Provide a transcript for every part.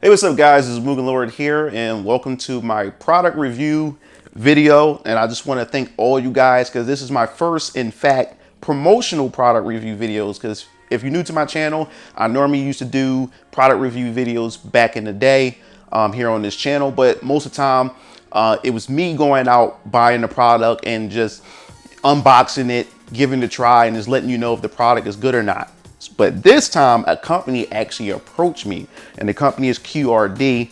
Hey, what's up guys, this is MugenLord here and welcome to my product review video. And I just want to thank all you guys because this is my first, in fact, promotional product review videos. Because if you're new to my channel, I normally used to do product review videos back in the day here on this channel. But most of the time, it was me going out, buying the product and just unboxing it, giving it a try and just letting you know if the product is good or not. But this time a company actually approached me, and the company is QRD.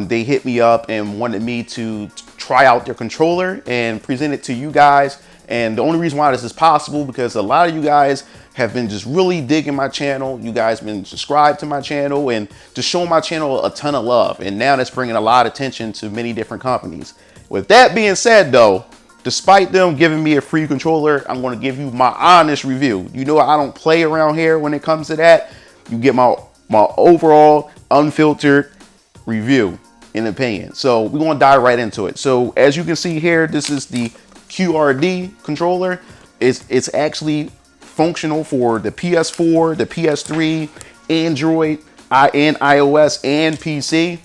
They hit me up and wanted me to try out their controller and present it to you guys. And the only reason why this is possible because a lot of you guys have been just really digging my channel. You guys been subscribed to my channel and just showing my channel a ton of love. And now that's bringing a lot of attention to many different companies. With that being said though, despite them giving me a free controller, I'm going to give you my honest review. You know I don't play around here when it comes to that. You get my overall unfiltered review and opinion. So we're going to dive right into it. So as you can see here, this is the QRD controller. It's actually functional for the PS4, the PS3, Android, and iOS, and PC.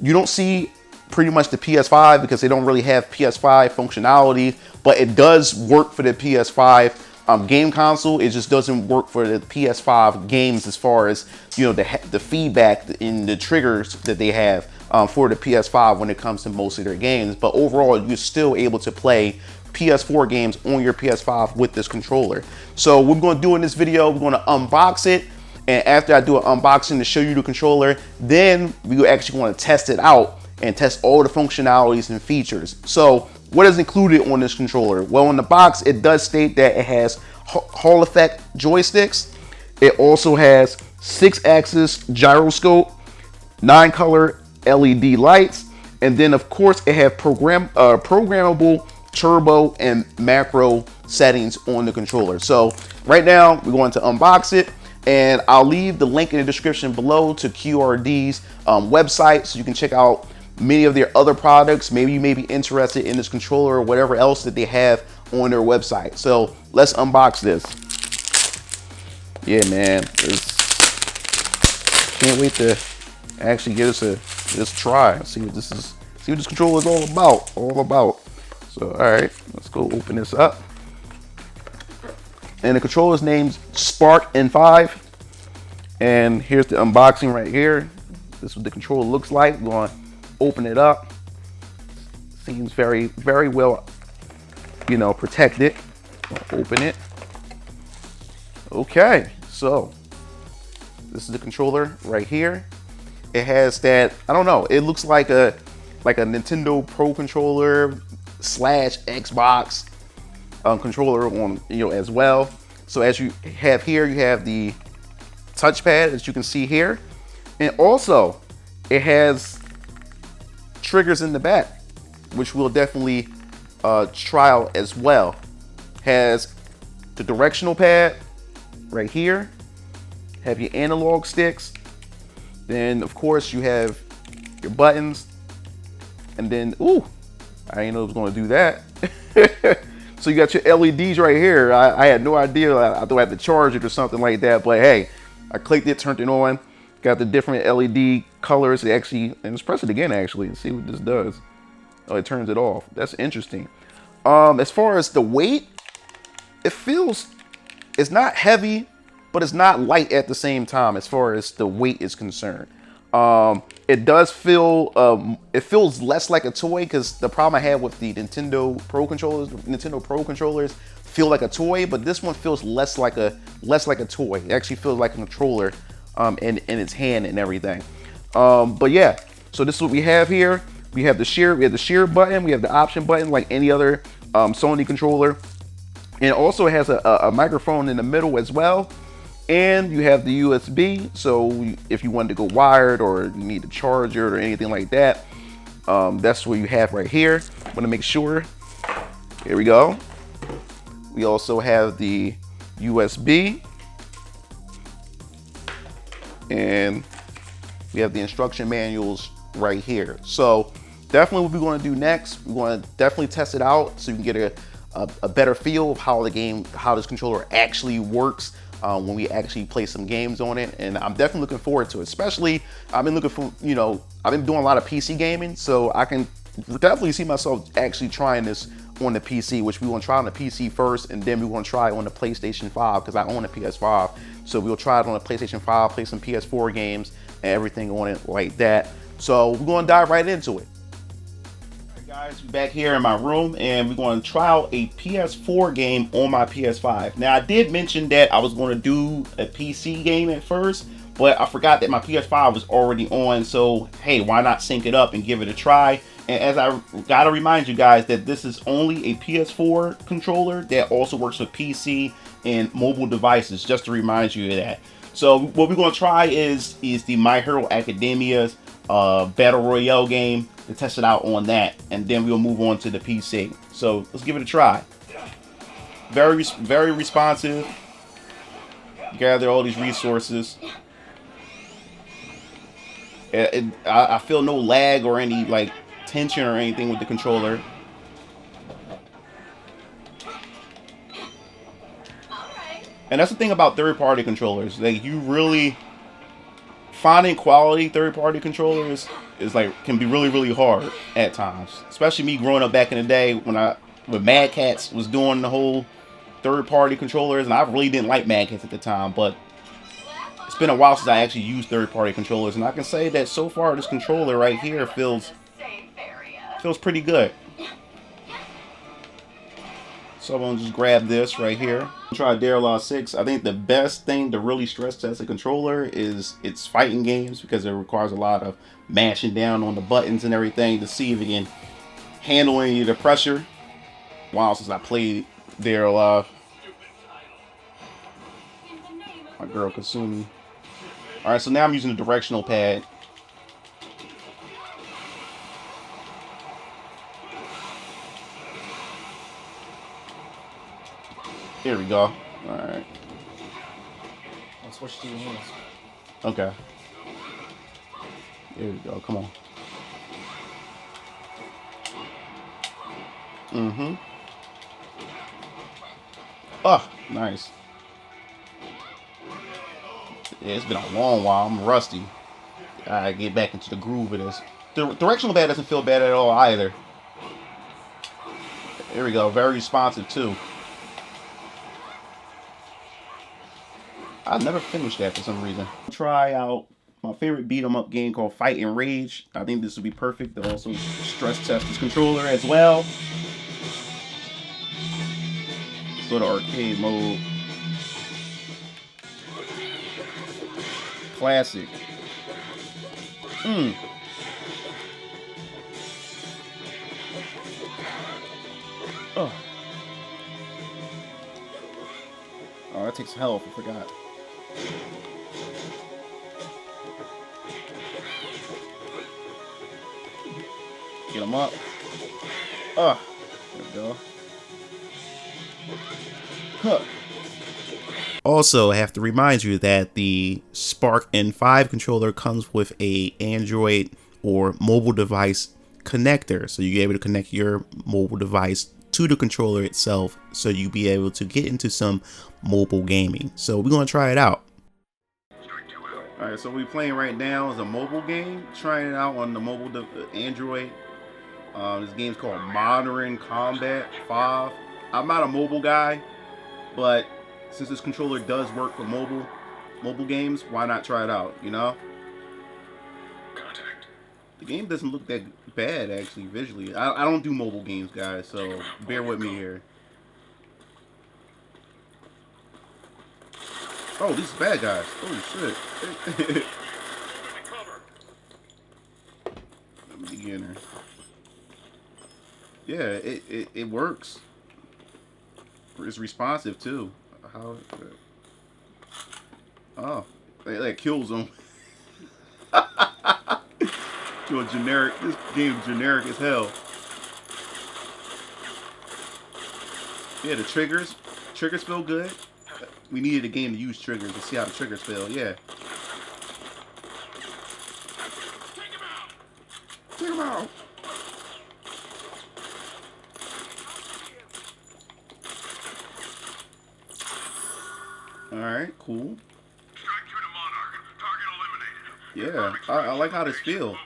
You don't see pretty much the PS5 because they don't really have PS5 functionality, but it does work for the PS5 game console. It just doesn't work for the PS5 games as far as, you know, the feedback in the triggers that they have for the PS5 when it comes to most of their games. But overall, you're still able to play PS4 games on your PS5 with this controller. So what we're going to do in this video, we're going to unbox it. And after I do an unboxing to show you the controller, then we actually want to test it out and test all the functionalities and features. So what is included on this controller? Well, in the box, it does state that it has Hall effect joysticks. It also has 6-axis gyroscope, 9-color LED lights, and then of course it has programmable turbo and macro settings on the controller. So right now we're going to unbox it, and I'll leave the link in the description below to QRD's website so you can check out many of their other products. Maybe you may be interested in this controller or whatever else that they have on their website. So let's unbox this. Yeah, man, can't wait to actually give this try. See what this controller is all about. So all right, let's go open this up. And the controller's name's Spark N5. And here's the unboxing right here. This is what the controller looks like. We're going to open it up. Seems very, very well, you know, protected. Open it. Okay, so this is the controller right here. It has that, I don't know, it looks like a Nintendo Pro controller / Xbox controller on, you know, as well. So as you have here, you have the touchpad, as you can see here, and also it has triggers in the back, which we'll definitely try out as well. Has the directional pad right here, have your analog sticks, then of course you have your buttons, and then ooh, I didn't know it was going to do that. So you got your LEDs right here. I had no idea. I thought I had to charge it or something like that, but hey, I clicked it, turned it on. Got the different LED colors. It actually, and let's press it again actually and see what this does. Oh, it turns it off. That's interesting. As far as the weight, it's not heavy, but it's not light at the same time as far as the weight is concerned. It does feel, it feels less like a toy, because the problem I had with the Nintendo Pro controllers feel like a toy, but this one feels less like a toy. It actually feels like a controller in its hand and everything. But yeah, so this is what we have here. We have the share button, we have the option button like any other Sony controller, and it also has a microphone in the middle as well. And you have the USB, so if you wanted to go wired or you need to charge it or anything like that, that's what you have right here. Want to make sure. Here we go. We also have the USB, and we have the instruction manuals right here. So definitely what we're going to do next, we're going to definitely test it out so you can get a better feel of how this controller actually works when we actually play some games on it. And I'm definitely looking forward to it. Especially, I've been looking for, you know, I've been doing a lot of PC gaming, so I can definitely see myself actually trying this on the PC, which we want to try on the PC first, and then we want to try it on the PlayStation 5 because I own a PS5. So we'll try it on the PlayStation 5, play some PS4 games and everything on it like that. So we're going to dive right into it. All right, guys, we're back here in my room, and we're going to try out a PS4 game on my PS5. Now, I did mention that I was going to do a PC game at first, but I forgot that my PS5 was already on. So hey, why not sync it up and give it a try? And as I gotta remind you guys that this is only a PS4 controller that also works with PC and mobile devices, just to remind you of that. So what we're gonna try is the My Hero Academia's Battle Royale game, to test it out on that, and then we'll move on to the PC. So let's give it a try. Very responsive. Gather all these resources. I feel no lag or any like tension or anything with the controller. And that's the thing about third-party controllers. Like, you really finding quality third-party controllers is like can be really hard at times. Especially me growing up back in the day when Mad Catz was doing the whole third-party controllers, and I really didn't like Mad Catz at the time, but it's been a while since I actually used third-party controllers, and I can say that so far this controller right here feels pretty good. So I'm gonna just grab this right here. Try Law 6. I think the best thing to really stress test a controller is its fighting games, because it requires a lot of mashing down on the buttons and everything to see if it can handle any of the pressure. Wow, since I played Law. My girl Kasumi. Alright, so now I'm using the directional pad. Here we go. Alright. I'll switch to your hands. Okay. Here we go. Come on. Mm-hmm. Oh, nice. Yeah, it's been a long while. I'm rusty. I get back into the groove of this. The directional pad doesn't feel bad at all either. Here we go. Very responsive too. I never finished that for some reason. Try out my favorite beat 'em up game called Fight and Rage. I think this would be perfect to also stress test this controller as well. Go to arcade mode. Classic. Oh. Oh, that takes health. I forgot. Get him up. There we go. Huh. Also, I have to remind you that the Spark N5 controller comes with a Android or mobile device connector, so you're able to connect your mobile device to the controller itself, so you'll be able to get into some mobile gaming. So we're gonna try it out. All right, so we're playing right now is a mobile game. Trying it out on the mobile Android. This game's called Modern Combat 5. I'm not a mobile guy, but since this controller does work for mobile games, why not try it out, you know? Contact. The game doesn't look that bad, actually, visually. I don't do mobile games, guys, so bear with me here. Oh, these are bad guys. Oh, shit. Beginner. Yeah, it works. It's responsive, too. How? Oh, that kills them. To a generic. This game's generic as hell. Yeah, the triggers feel good. We needed a game to use triggers to see how the triggers feel. Yeah. Take him out. All right, cool. Strike 2 to Monarch. Target eliminated. Yeah, I like how this feels.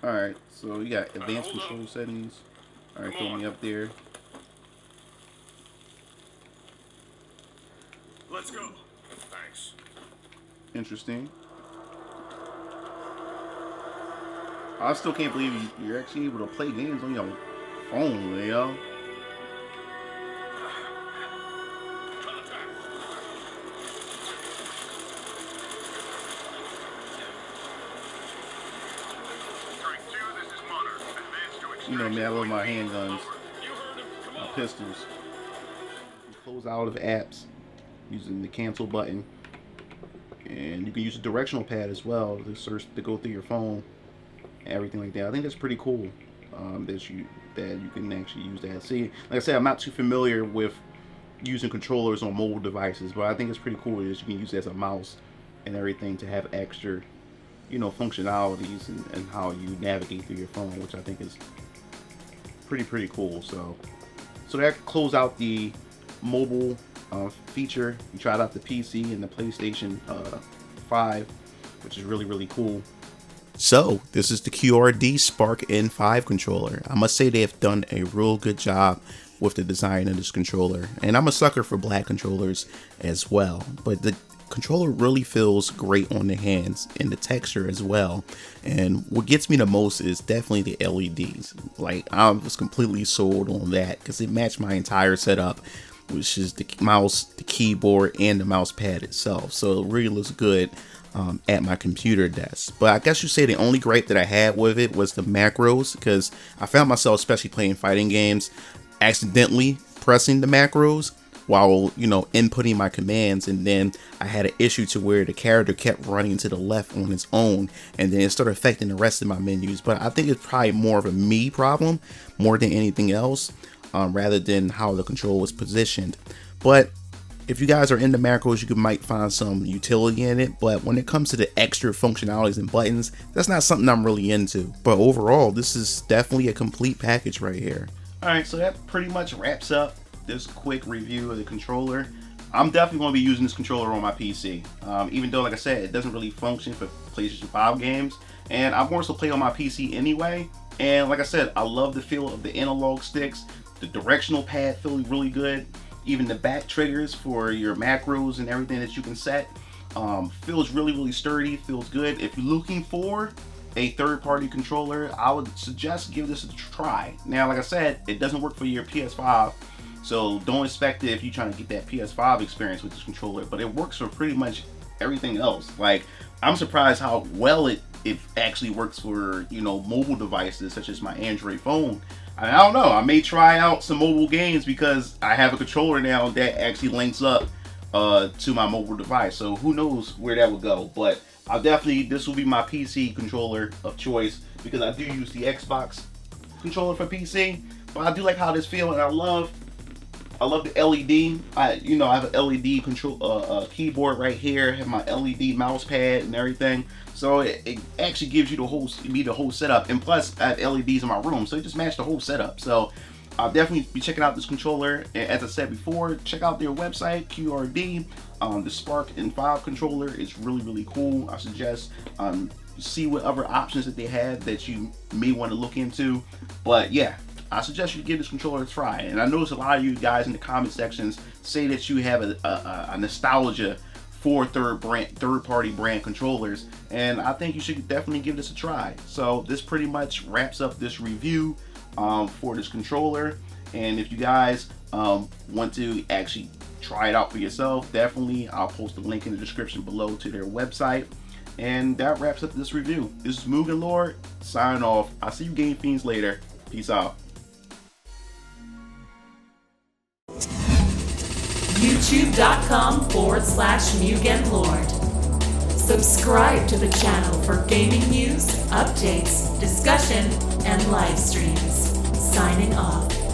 All right, so you got advanced control settings. All right, throw me up there. Let's go. Thanks. Interesting. I still can't believe you're actually able to play games on your phone, yo. You know me, I love my handguns, my pistols. Close out of apps using the cancel button, and you can use a directional pad as well to search to go through your phone and everything like that. I think that's pretty cool that you can actually use that. See, like I said, I'm not too familiar with using controllers on mobile devices, but I think it's pretty cool that you can use it as a mouse and everything to have extra, you know, functionalities and how you navigate through your phone, which I think is pretty cool. So that close out the mobile feature. You tried out the PC and the PlayStation 5, which is really cool. So this is the QRD Spark N5 controller. I must say they have done a real good job with the design of this controller, and I'm a sucker for black controllers as well, but the controller really feels great on the hands and the texture as well. And what gets me the most is definitely the LEDs. Like, I was completely sold on that because it matched my entire setup, which is the mouse, the keyboard, and the mouse pad itself. So it really looks good at my computer desk. But I guess you say the only gripe that I had with it was the macros, because I found myself, especially playing fighting games, accidentally pressing the macros while, you know, inputting my commands, and then I had an issue to where the character kept running to the left on its own, and then it started affecting the rest of my menus. But I think it's probably more of a me problem more than anything else, rather than how the control was positioned. But if you guys are into macros, you might find some utility in it, but when it comes to the extra functionalities and buttons, that's not something I'm really into. But overall, this is definitely a complete package right here. Alright, so that pretty much wraps up this quick review of the controller. I'm definitely going to be using this controller on my PC, even though, like I said, it doesn't really function for PlayStation 5 games, and I more so play on my PC anyway. And like I said, I love the feel of the analog sticks. The directional pad feels really good. Even the back triggers for your macros and everything that you can set feels really sturdy, feels good. If you're looking for a third-party controller, I would suggest give this a try. Now, like I said, it doesn't work for your PS5, so don't expect it if you're trying to get that PS5 experience with this controller, but it works for pretty much everything else. Like, I'm surprised how well it actually works for, you know, mobile devices such as my Android phone. I don't know, I may try out some mobile games because I have a controller now that actually links up to my mobile device, so who knows where that would go. But this will be my PC controller of choice because I do use the Xbox controller for PC, but I do like how this feels, and I love the LED. I have an LED control keyboard right here. I have my LED mouse pad and everything. So it actually gives you the whole setup. And plus, I have LEDs in my room, so it just matched the whole setup. So I'll definitely be checking out this controller. As I said before, check out their website, QRD. The Spark N5 controller is really cool. I suggest see what other options that they have that you may want to look into. But yeah, I suggest you give this controller a try. And I notice a lot of you guys in the comment sections say that you have a nostalgia for third-party brand controllers, and I think you should definitely give this a try. So this pretty much wraps up this review for this controller. And if you guys want to actually try it out for yourself, definitely I'll post a link in the description below to their website. And that wraps up this review. This is MugenLord signing off. I'll see you game fiends later. Peace out. YouTube.com/MugenLord. Subscribe to the channel for gaming news, updates, discussion, and live streams. Signing off.